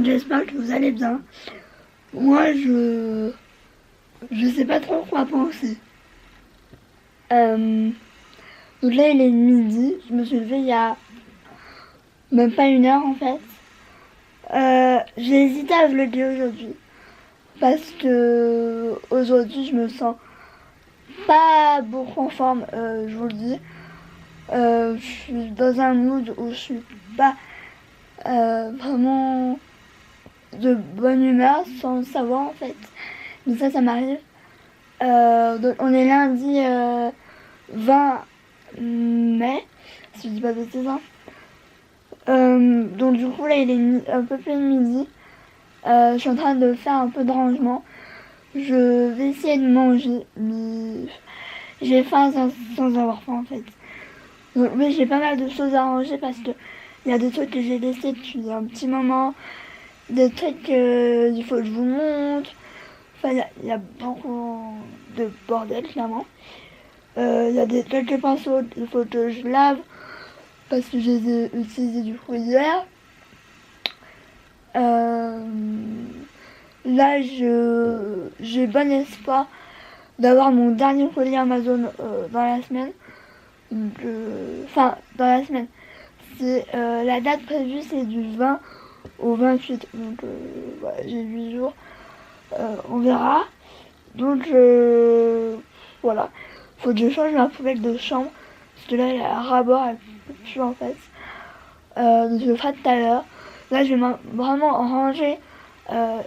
monde, j'espère que vous allez bien. Moi, je sais pas trop quoi penser. Donc là, il est midi. Je me suis levée il y a même pas 1 heure en fait. J'ai hésité à vlogger aujourd'hui parce que aujourd'hui, je me sens pas beaucoup en forme. Je vous le dis. Je suis dans un mood où je suis pas vraiment de bonne humeur sans le savoir en fait. Mais ça m'arrive. Donc on est lundi 20 mai, si je dis pas de bêtises. Donc du coup là il est un peu plus de midi. Je suis en train de faire un peu de rangement. Je vais essayer de manger, mais j'ai faim sans avoir faim en fait. Donc oui, j'ai pas mal de choses à ranger parce que il y a des trucs que j'ai laissés depuis un petit moment, des trucs qu'il faut que je vous montre. Enfin, il y a beaucoup de bordel, clairement. Il y a quelques pinceaux, il faut que je lave parce que je les ai utilisés du coup hier. Là, j'ai bon espoir d'avoir mon dernier colis Amazon dans la semaine. Enfin, dans la semaine. La date prévue, c'est du 20 au 28. Donc, voilà, j'ai 8 jours. On verra. Donc, voilà. Faut que je change ma poubelle de chambre. Parce que là, elle a un rabord, elle peut plus en fait. Donc, je le ferai tout à l'heure. Là, je vais vraiment ranger.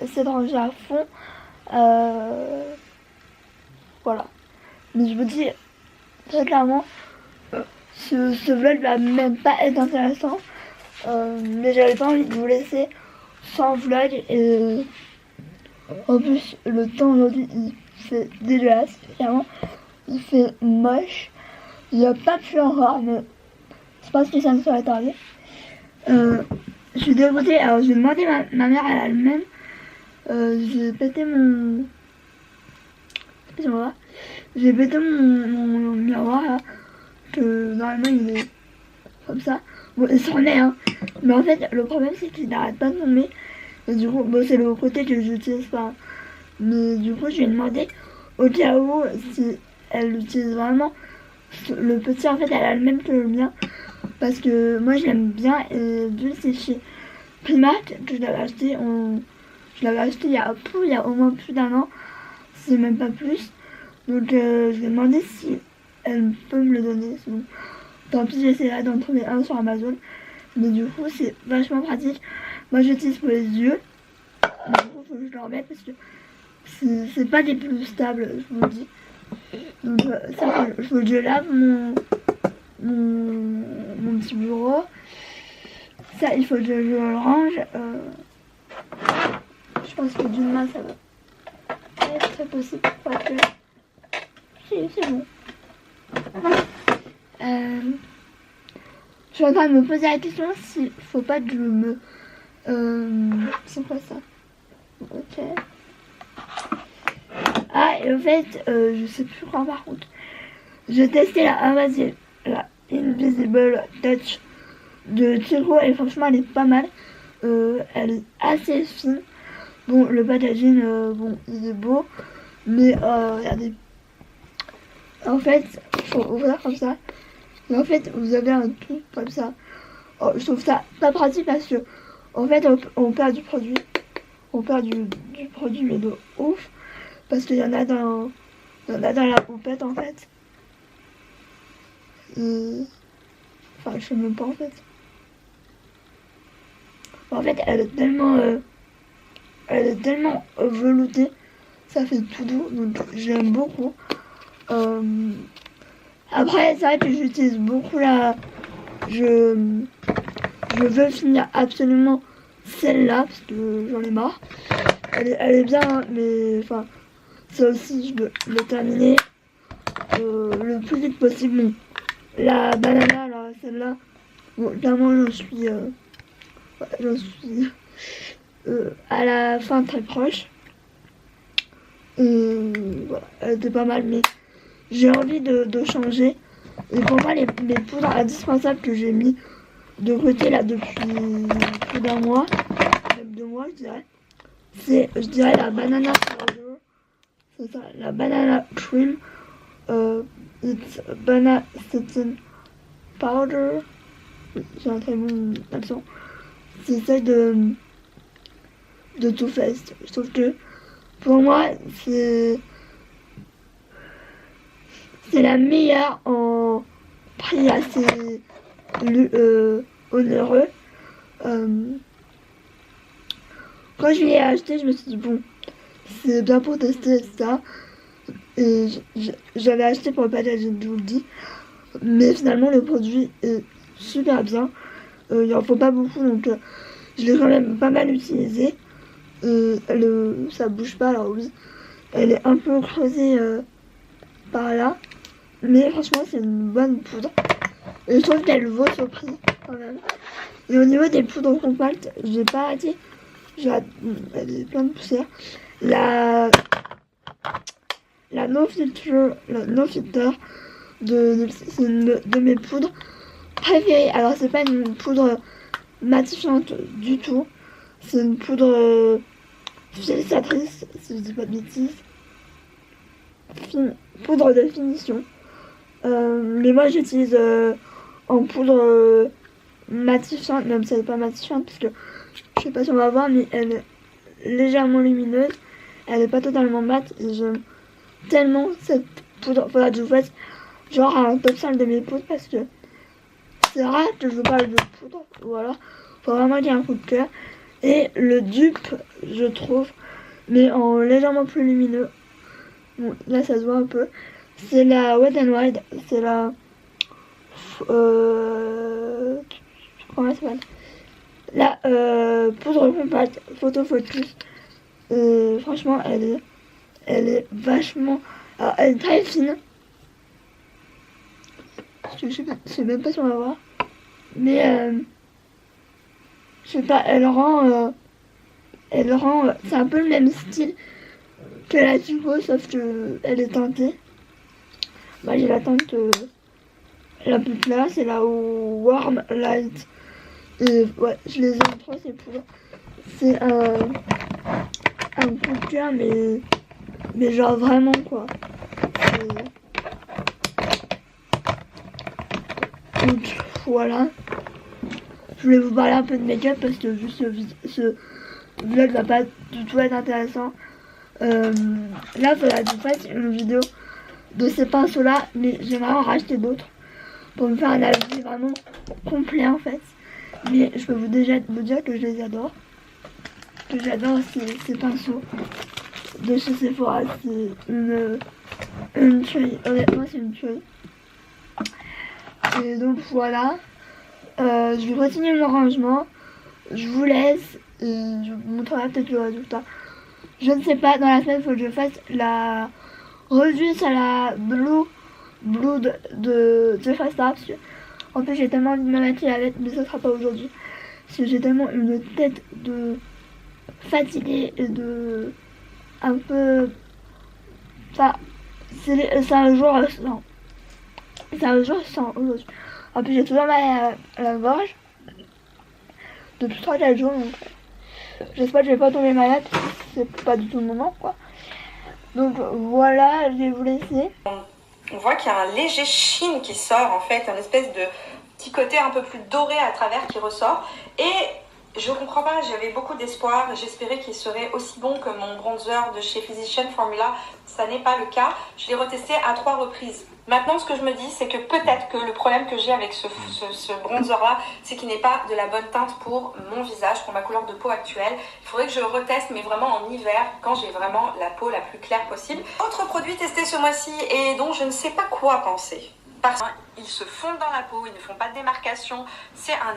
Essayer de ranger à fond. Voilà. Mais je vous dis très clairement, ce vlog va même pas être intéressant. Mais j'avais pas envie de vous laisser sans vlog. Et en plus, le temps aujourd'hui, il fait dégueulasse. Clairement, il fait moche. Il n'y a pas plu encore, mais je pense que ça me serait tardé. Je suis dégoûtée. Alors, j'ai demandé ma mère à elle-même. J'ai pété mon... Excusez-moi. J'ai pété mon miroir là. Que normalement il est comme ça. Bon, il s'en est, hein. Mais en fait, le problème c'est qu'il n'arrête pas de tomber. Et du coup, bon, c'est le côté que j'utilise pas. Mais du coup, je lui ai demandé au cas où si elle l'utilise vraiment. Le petit, en fait, elle a le même que le mien. Parce que moi, je l'aime bien. Et vu que c'est chez Primark que je l'avais acheté, je l'avais acheté il y a au moins plus d'1 an. Si c'est même pas plus. Donc, je lui ai demandé si elle peut me le donner. Sinon, tant pis, j'essaierai d'en trouver un sur Amazon. Mais du coup, c'est vachement pratique. Moi, j'utilise pour les yeux. Mais du coup, faut que je le remette parce que c'est pas des plus stables, je vous le dis. Donc, ça, faut que je lave mon petit bureau. Ça, il faut que je le range. Je pense que d'une main, ça va être très possible. Quoique, c'est bon. Je suis en train de me poser la question s'il faut pas que je me... c'est quoi ça? Ok. Ah, et en fait, je sais plus quoi par contre. J'ai testé la Invisible Touch de Tiro et franchement elle est pas mal. Elle est assez fine. Bon, le packaging, bon, il est beau. Mais regardez. En fait, faut ouvrir comme ça. Et en fait, vous avez un truc comme ça. Oh, je trouve ça pas pratique parce que en fait, on perd du produit. On perd du produit, mais de ouf. Parce qu'il y en a dans la poupette en fait. Enfin, je sais même pas en fait. En fait, elle est tellement veloutée. Ça fait tout doux, donc j'aime beaucoup. Après, c'est vrai que j'utilise beaucoup la... Je veux finir absolument celle-là, parce que j'en ai marre. Elle est bien, hein, mais enfin, ça aussi, je veux le terminer le plus vite possible. La banana, là, celle-là, bon, clairement, j'en suis à la fin très proche. Voilà, elle était pas mal, mais j'ai envie de changer. Et pour moi, les poudres indispensables que j'ai mis de côté là depuis plus d'1 mois, j'aime de moi, je dirais. Je dirais la banana powder. C'est ça, la banana cream. It's banana satin powder. J'ai un très bon accent. C'est celle de Too Faced. Je trouve que pour moi, c'est la meilleure en prix assez onéreux. Quand je l'ai acheté, je me suis dit bon, c'est bien pour tester ça. Et j'avais acheté pour le packaging, je vous le dis. Mais finalement, le produit est super bien. Il en faut pas beaucoup, donc je l'ai quand même pas mal utilisé. Ça bouge pas, alors oui. Elle est un peu creusée par là. Mais franchement, c'est une bonne poudre. Et je trouve qu'elle vaut ce prix quand même. Et au niveau des poudres compactes, j'ai pas arrêté. Elle est plein de poussière. La No Filter c'est une de mes poudres préférées. Alors c'est pas une poudre matifiante du tout. C'est une poudre fixatrice, si je dis pas de bêtises. Poudre de finition. Mais moi j'utilise en poudre matifiante, même si elle n'est pas matifiante, parce que je sais pas si on va voir, mais elle est légèrement lumineuse. Elle n'est pas totalement mate et j'aime tellement cette poudre. Faudra que je vous fasse genre un top 5 de mes poudres parce que c'est rare que je vous parle de poudre. Voilà, faut vraiment qu'il y ait un coup de cœur. Et le dupe, je trouve, mais en légèrement plus lumineux. Bon, là ça se voit un peu. C'est la Wet n Wild, c'est la comment ça s'appelle, la poudre compacte Photo Focus. Franchement, elle est vachement, alors, elle est très fine. Je sais même pas si on va voir, mais je sais pas, elle rend, c'est un peu le même style que la Tubo, sauf que elle est teintée. Moi j'ai la teinte la plus classe, c'est la Warm Light. Et ouais, je les aime trop ces poudres. C'est un coup de cœur, mais genre vraiment quoi. Donc voilà. Je voulais vous parler un peu de make-up parce que juste ce vlog va pas du tout être intéressant. Là, il faudra que je fasse une vidéo de ces pinceaux là, mais j'aimerais en racheter d'autres pour me faire un avis vraiment complet en fait. Mais je peux vous dire que je les adore. Que j'adore ces pinceaux de chez Sephora. C'est une tuerie. Honnêtement, c'est une tuerie. Et donc voilà. Je vais continuer mon rangement. Je vous laisse. Et je vous montrerai peut-être le résultat. Je ne sais pas. Dans la semaine, il faut que je fasse la revue sur la Blue de Jeffree Star. En fait, j'ai tellement envie de me maquiller avec, mais ça sera pas aujourd'hui. Parce que j'ai tellement une tête de fatiguée et de un peu. Ça, c'est un jour sans. C'est un jour sans aujourd'hui. En plus, j'ai toujours mal à la gorge depuis 3-4 jours. Donc, j'espère que je vais pas tomber malade. C'est pas du tout le moment, quoi. Donc voilà, je vais vous laisser. On voit qu'il y a un léger sheen qui sort en fait, un espèce de petit côté un peu plus doré à travers qui ressort. Et je comprends pas, j'avais beaucoup d'espoir, j'espérais qu'il serait aussi bon que mon bronzer de chez Physician Formula. Ça n'est pas le cas, je l'ai retesté à 3 reprises. Maintenant, ce que je me dis, c'est que peut-être que le problème que j'ai avec ce bronzer-là, c'est qu'il n'est pas de la bonne teinte pour mon visage, pour ma couleur de peau actuelle. Il faudrait que je le reteste, mais vraiment en hiver, quand j'ai vraiment la peau la plus claire possible. Autre produit testé ce mois-ci et dont je ne sais pas quoi penser. Parce qu'ils se fondent dans la peau, ils ne font pas de démarcation. C'est un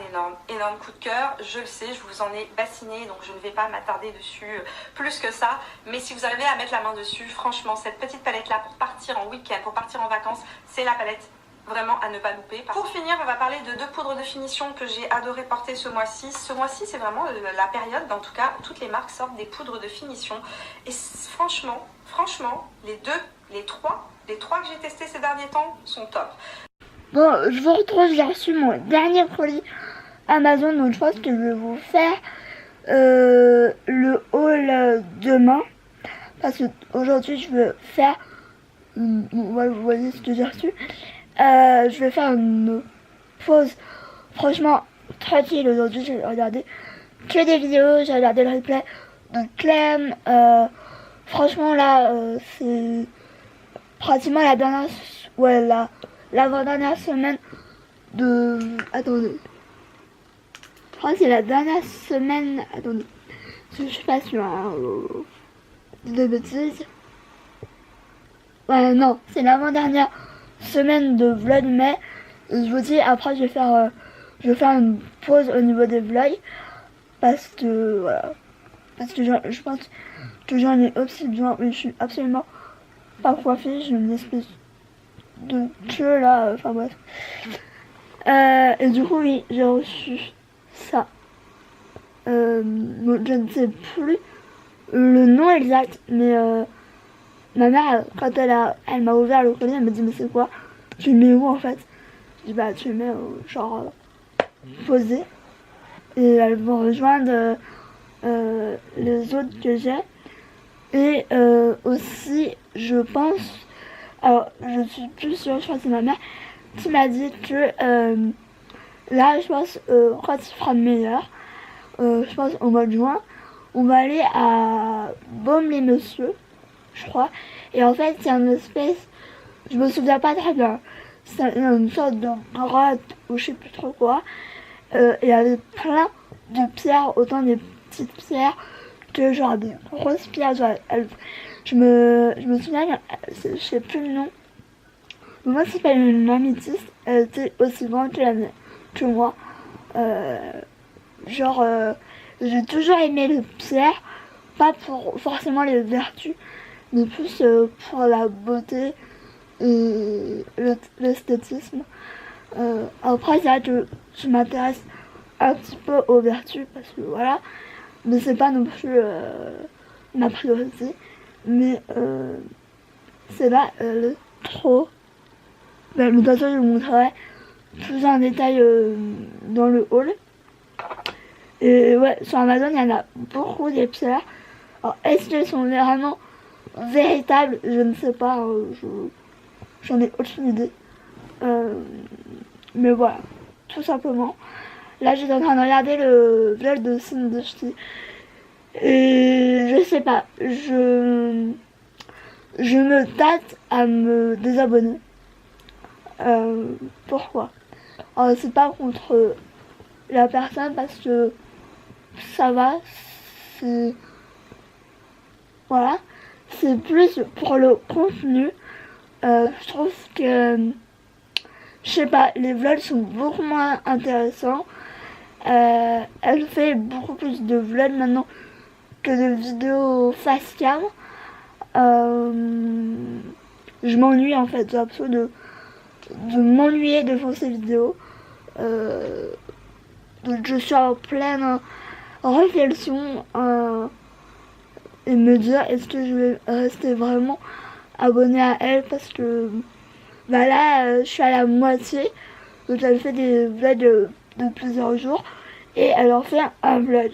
énorme coup de cœur. Je le sais, je vous en ai bassiné, donc je ne vais pas m'attarder dessus plus que ça. Mais si vous arrivez à mettre la main dessus, franchement, cette petite palette-là pour partir en week-end, pour partir en vacances, c'est la palette vraiment à ne pas louper. Pour finir, on va parler de 2 poudres de finition que j'ai adoré porter ce mois-ci. Ce mois-ci, c'est vraiment la période, en tout cas, toutes les marques sortent des poudres de finition. Et franchement, les trois que j'ai testés ces derniers temps sont top. Bon, je vous retrouve, j'ai reçu mon dernier colis Amazon, donc je pense que je vais vous faire le haul demain. Parce qu'aujourd'hui, je veux faire... Vous voyez ce que j'ai reçu. Je vais faire une pause franchement tranquille aujourd'hui. J'ai regardé que des vidéos, j'ai regardé le replay de Clem. Franchement là, c'est pratiquement la dernière, ouais, l'avant-dernière semaine de... Attendez. Je crois que c'est la dernière semaine... Attendez. Je suis pas sûre hein, de bêtises. Ouais, non, c'est l'avant-dernière semaine de vlog, mais je vous dis, après je vais faire une pause au niveau des vlogs. Parce que, voilà. Parce que je pense que j'en ai aussi besoin, mais je suis absolument pas coiffée. J'ai une espèce de queue là, enfin bref. Et du coup, oui, j'ai reçu ça. Bon, je ne sais plus le nom exact, mais ma mère, quand elle m'a ouvert le colis, elle m'a dit mais c'est quoi? Tu le mets où en fait? Je dis bah tu le mets genre posé. Et elles vont rejoindre les autres que j'ai. Et aussi, je pense, alors je suis plus sûre, je crois que c'est ma mère qui m'a dit que là, je pense, quand il fera meilleur, je pense au mois de juin, on va aller à Baume-les-Messieurs, je crois. Et en fait, c'est une espèce, je me souviens pas très bien, c'est une sorte de grotte ou je sais plus trop quoi. Il y avait plein de pierres, autant des petites pierres que genre des grosses pierres. Genre, je me souviens, je sais plus le nom. Mais moi, c'est pas une améthyste, elle était aussi grande que moi. J'ai toujours aimé les pierres, pas pour forcément les vertus, mais plus pour la beauté et l'esthétisme. Après, c'est vrai que je m'intéresse un petit peu aux vertus, parce que voilà, mais c'est pas non plus ma priorité. Mais c'est là trop. Ben, de toute façon, je vous montrerai plus en détail dans le haul. Et ouais, sur Amazon, il y en a beaucoup des pierres. Alors, est-ce qu'elles sont vraiment véritables? Je ne sais pas, j'en ai aucune idée. Mais voilà, tout simplement. Là, j'étais en train de regarder le vlog de Cindy. Et je sais pas, je me tâte à me désabonner. Pourquoi? Alors, c'est pas contre la personne parce que ça va, c'est... Voilà. C'est plus pour le contenu. Je trouve que... Je sais pas, les vlogs sont beaucoup moins intéressants. Elle fait beaucoup plus de vlogs maintenant que de vidéos face cam. Je m'ennuie en fait, j'ai l'impression de m'ennuyer devant ces vidéos. Donc je suis en pleine réflexion et me dire est-ce que je vais rester vraiment abonnée à elle, parce que bah là je suis à la moitié. Donc elle fait des vlogs de plusieurs jours et elle en fait un vlog.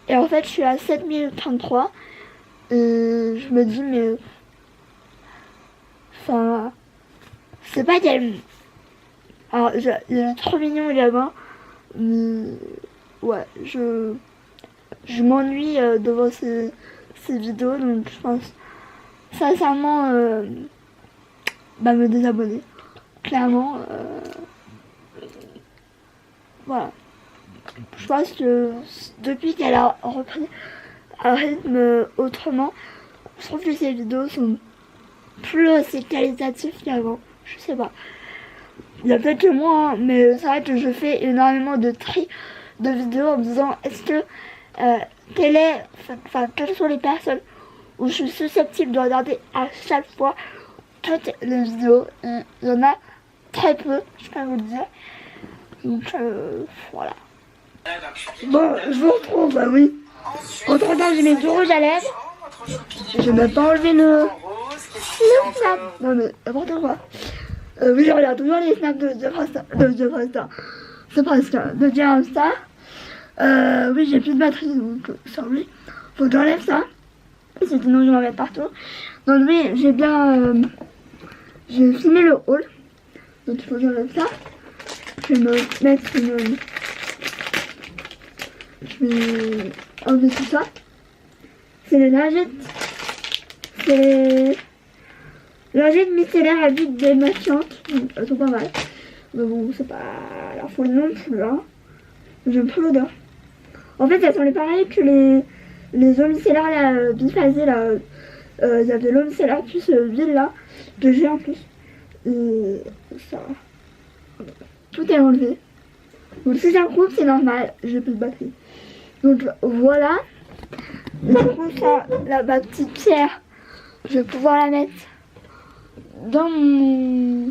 Et en fait je suis à 7033 et je me dis mais... Enfin... C'est pas qu'elle... Alors il est trop mignon également. Mais... Ouais, je m'ennuie devant ces vidéos, donc je pense sincèrement me désabonner. Clairement, voilà. Je pense que depuis qu'elle a repris un rythme autrement, je trouve que ces vidéos sont plus aussi qualitatives qu'avant. Je sais pas. Il y a peut-être que moi, hein, mais c'est vrai que je fais énormément de tri de vidéos en me disant est-ce que quelles sont les personnes où je suis susceptible de regarder à chaque fois toutes les vidéos. Il y en a très peu, je peux vous le dire. Donc voilà. Bon, je vous retrouve, bah oui. Entre temps, j'ai mes deux rouges à lèvres. Je vais même pas enlever le snap. Non mais n'importe quoi. Oui, je regarde toujours les snaps de Preston. C'est presque de Jay Star. Oui, j'ai plus de batterie, donc ça oui. Faut que j'enlève ça. Sinon je vais en mettre partout. Donc oui, j'ai filmé le haul. Donc il faut que j'enlève ça. Je vais me mettre une... Je vais enlever tout ça. C'est les lingettes. C'est les lingettes micellaires à vide démaquillantes. Elles sont pas mal. Mais bon, c'est pas la folie non plus, hein. J'aime pas l'odeur. En fait, elles sont les pareilles que les eaux micellaires là, biphasées là. Il y avait l'eau micellaire plus ville là, que j'ai en plus. Et ça. Tout est enlevé. Donc si ça coupe, c'est normal, j'ai plus de batterie. Donc voilà. Du coup, ça, ma petite pierre, je vais pouvoir la mettre dans mon...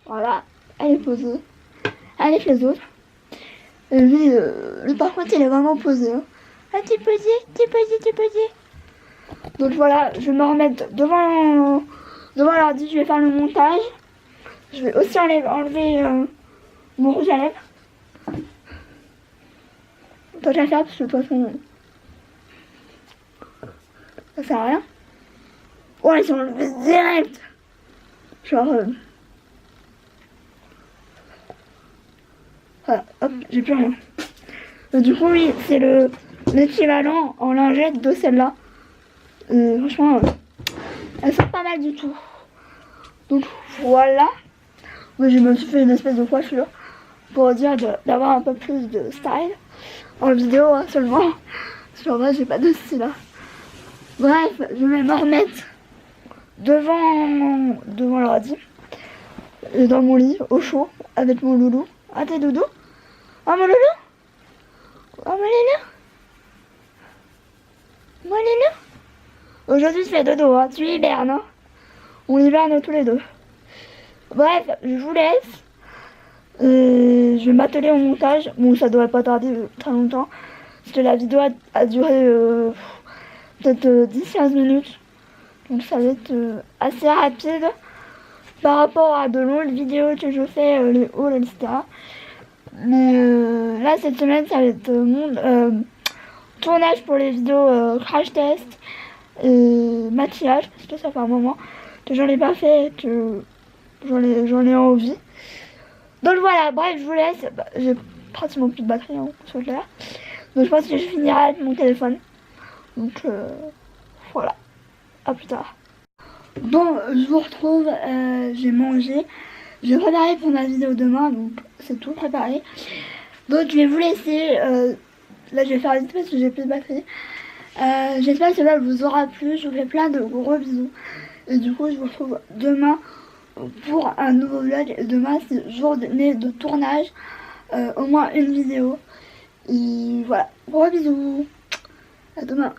Voilà, elle est posée. Avec les autres. Et lui, par contre, il est vraiment posé. Hein. Ah, t'es posé. Donc voilà, je vais me remettre devant l'ordi, je vais faire le montage. Je vais aussi enlever mon rouge à lèvres. Tant qu'à faire, parce que de toute façon, ça sert à rien. Oh, ils sont enlevés direct. Genre... Voilà, hop, j'ai plus rien. Du coup, oui, c'est l'équivalent en lingette de celle-là. Franchement, elles sont pas mal du tout. Donc voilà. Moi, je me suis fait une espèce de coiffure pour dire d'avoir un peu plus de style en vidéo hein, seulement. Parce qu'en vrai, j'ai pas de style. Hein. Bref, je vais me remettre devant l'ordi, dans mon lit, au chaud, avec mon loulou. Ah, t'es doudou? Oh, mon loulou? Oh, mon loulou? Mon loulou? Aujourd'hui, je fais dodo, hein. Tu hibernes, hein. On hiberne tous les deux. Bref, je vous laisse. Je vais m'atteler au montage. Bon, ça devrait pas tarder très longtemps. Parce que la vidéo a duré peut-être 10-15 minutes. Donc ça va être assez rapide par rapport à de longues vidéos que je fais, les hauls, etc. Mais là, cette semaine, ça va être mon tournage pour les vidéos crash test et maquillage. Parce que ça fait un moment que j'en ai pas fait et que j'en ai envie. Donc voilà, bref, je vous laisse. Bah, j'ai pratiquement plus de batterie, hein, soit clair. Donc je pense que je finirai avec mon téléphone. Donc voilà, à plus tard. Bon, je vous retrouve, j'ai mangé. J'ai préparé pour ma vidéo demain, donc c'est tout préparé. Donc je vais vous laisser. Là je vais faire vite parce que j'ai plus de batterie. J'espère que cela vous aura plu. Je vous fais plein de gros bisous. Et du coup je vous retrouve demain pour un nouveau vlog. Demain c'est journée de tournage, au moins une vidéo. Et voilà, gros bisous, à demain.